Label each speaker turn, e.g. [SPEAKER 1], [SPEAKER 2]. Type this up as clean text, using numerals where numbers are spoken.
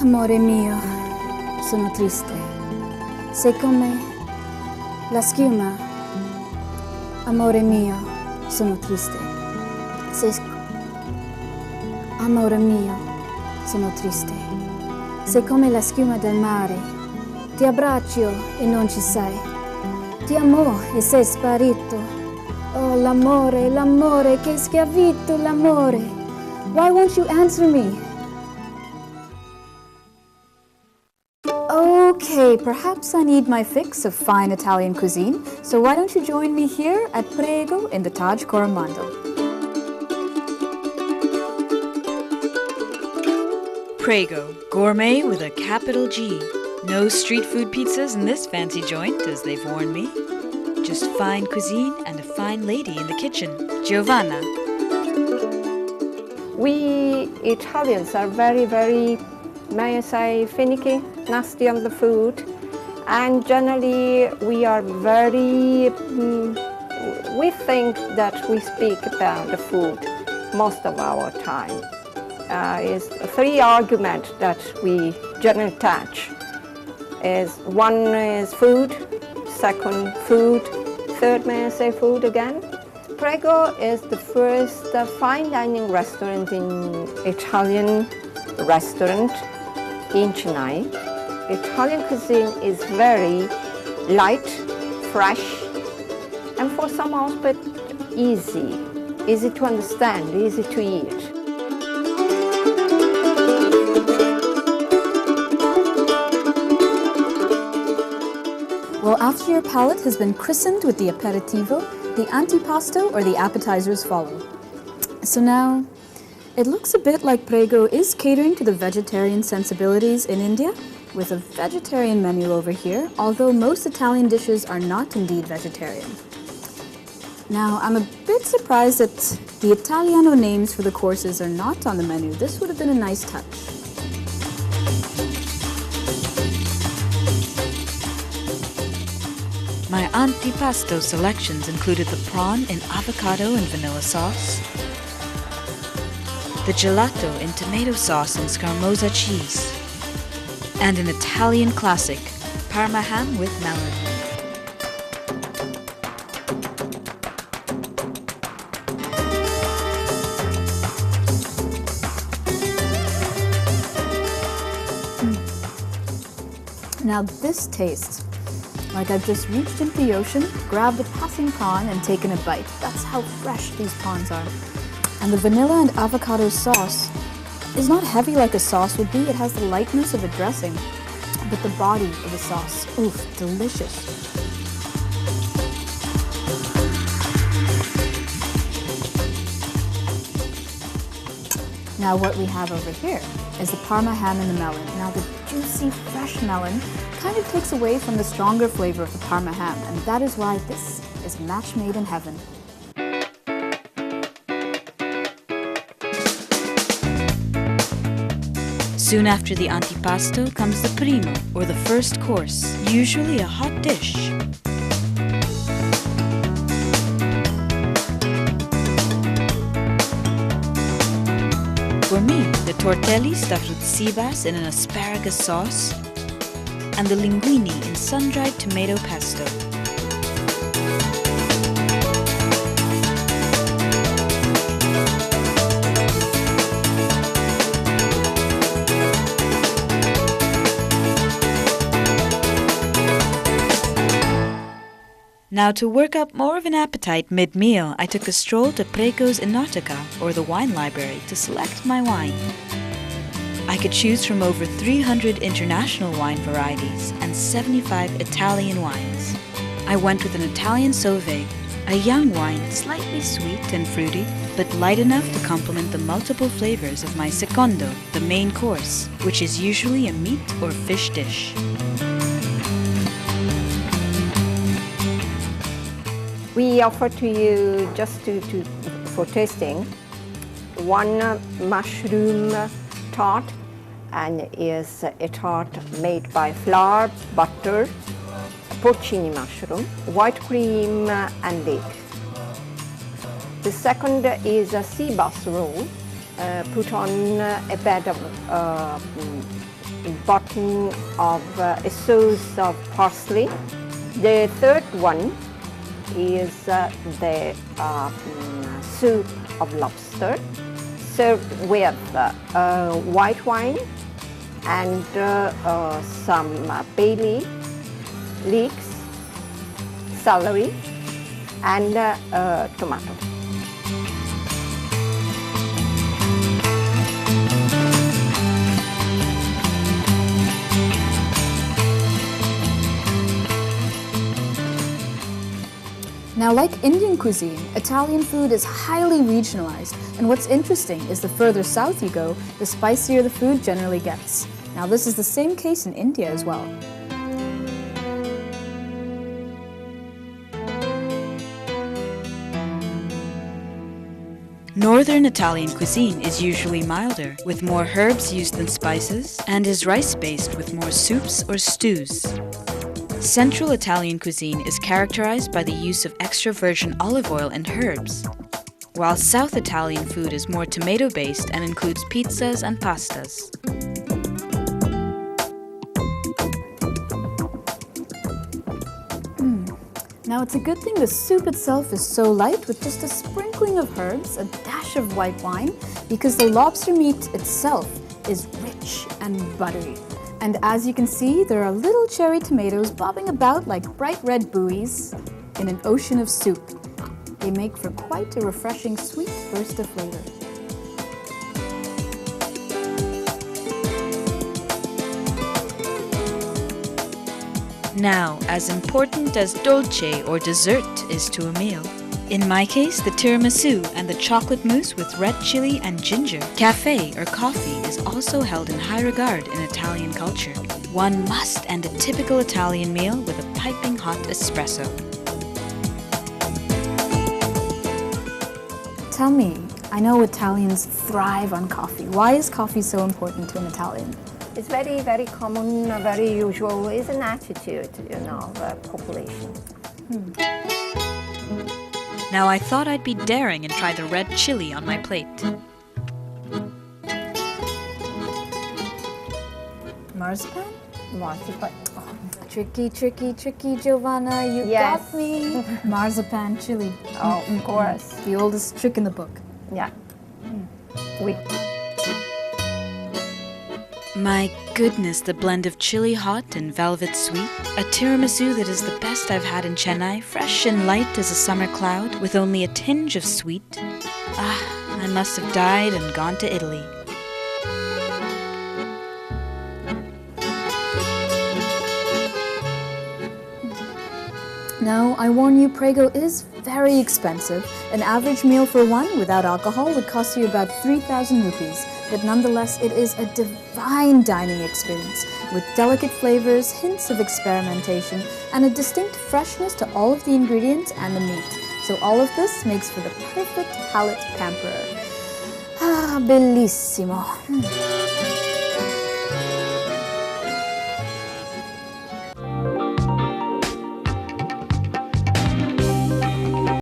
[SPEAKER 1] Amore mio, sono triste. Sei come la schiuma. Amore mio, sono triste. Amore mio, sono triste. Sei come la schiuma del mare. Ti abbraccio e non ci sei. Ti amo e sei sparito. Oh, l'amore, l'amore, che schiavito l'amore. Why won't you answer me? Okay, perhaps I need my fix of fine Italian cuisine, so why don't you join me here at Prego in the Taj Coramandel.
[SPEAKER 2] Prego, gourmet with a capital G. No street food pizzas in this fancy joint, as they've warned me. Just fine cuisine and a fine lady in the kitchen, Giovanna.
[SPEAKER 3] We Italians are very, may I say, finicky, nasty on the food, and generally we are very, we think that we speak about the food most of our time. Is three arguments that we generally touch. One is food, second food, third may I say food again. Prego is the first fine dining restaurant in Italian restaurant in Chennai. Italian cuisine is very light, fresh, and for some aspect easy to understand, easy to eat.
[SPEAKER 1] Well, after your palate has been christened with the aperitivo, the antipasto or the appetizers follow. So now, it looks a bit like Prego is catering to the vegetarian sensibilities in India, with a vegetarian menu over here, although most Italian dishes are not indeed vegetarian. Now, I'm a bit surprised that the Italiano names for the courses are not on the menu. This would have been a nice touch.
[SPEAKER 2] My antipasto selections included the prawn in avocado and vanilla sauce, the gelato in tomato sauce and scaramouza cheese, and an Italian classic, Parma ham with melon.
[SPEAKER 1] Now this tastes like I've just reached into the ocean, grabbed a passing prawn and taken a bite. That's how fresh these prawns are. And the vanilla and avocado sauce is not heavy like a sauce would be. It has the lightness of a dressing, but the body of a sauce, oof, delicious. Now what we have over here is the Parma ham and the melon. Now the juicy, fresh melon kind of takes away from the stronger flavor of the Parma ham, and that is why this is a match made in heaven.
[SPEAKER 2] Soon after the antipasto comes the primo, or the first course, usually a hot dish. For me, the tortelli stuffed with sea bass in an asparagus sauce, and the linguine in sun-dried tomato pesto. Now, to work up more of an appetite mid-meal, I took a stroll to Prego's Enoteca, or the wine library, to select my wine. I could choose from over 300 international wine varieties and 75 Italian wines. I went with an Italian Sauve, a young wine, slightly sweet and fruity, but light enough to complement the multiple flavors of my secondo, the main course, which is usually a meat or fish dish.
[SPEAKER 3] We offer to you, just for tasting, one mushroom tart, and is a tart made by flour, butter, porcini mushroom, white cream and leek. The second is a sea bass roll, put on a bed of bottom of a sauce of parsley. The third one is the soup of lobster, served with white wine and some bay leeks, celery, and tomato.
[SPEAKER 1] Now, like Indian cuisine, Italian food is highly regionalized, and what's interesting is the further south you go, the spicier the food generally gets. Now, this is the same case in India as well.
[SPEAKER 2] Northern Italian cuisine is usually milder, with more herbs used than spices, and is rice-based with more soups or stews. Central Italian cuisine is characterized by the use of extra virgin olive oil and herbs, while South Italian food is more tomato-based and includes pizzas and pastas.
[SPEAKER 1] Now, it's a good thing the soup itself is so light with just a sprinkling of herbs, a dash of white wine, because the lobster meat itself is rich and buttery. And as you can see, there are little cherry tomatoes bobbing about like bright red buoys in an ocean of soup. They make for quite a refreshing sweet burst of flavor.
[SPEAKER 2] Now, as important as dolce or dessert is to a meal, in my case, the tiramisu and the chocolate mousse with red chili and ginger, café or coffee is also held in high regard in Italian culture. One must end a typical Italian meal with a piping hot espresso.
[SPEAKER 1] Tell me, I know Italians thrive on coffee. Why is coffee so important to an Italian?
[SPEAKER 3] It's very, very common, very usual. It's an attitude, of the population.
[SPEAKER 2] Now I thought I'd be daring and try the red chili on my plate.
[SPEAKER 1] Marzipan?
[SPEAKER 3] Marzipan.
[SPEAKER 1] Tricky, tricky, tricky, Giovanna, you
[SPEAKER 3] Yes.
[SPEAKER 1] got me. Marzipan chili.
[SPEAKER 3] Oh, of course.
[SPEAKER 1] The oldest trick in the book.
[SPEAKER 3] Yeah. We.
[SPEAKER 2] My goodness, the blend of chili hot and velvet sweet. A tiramisu that is the best I've had in Chennai, fresh and light as a summer cloud, with only a tinge of sweet. Ah, I must have died and gone to Italy.
[SPEAKER 1] Now, I warn you, Prego is very expensive. An average meal for one without alcohol would cost you about 3,000 rupees. But nonetheless, it is a divine dining experience with delicate flavors, hints of experimentation, and a distinct freshness to all of the ingredients and the meat. So all of this makes for the perfect palate pamperer. Ah, bellissimo.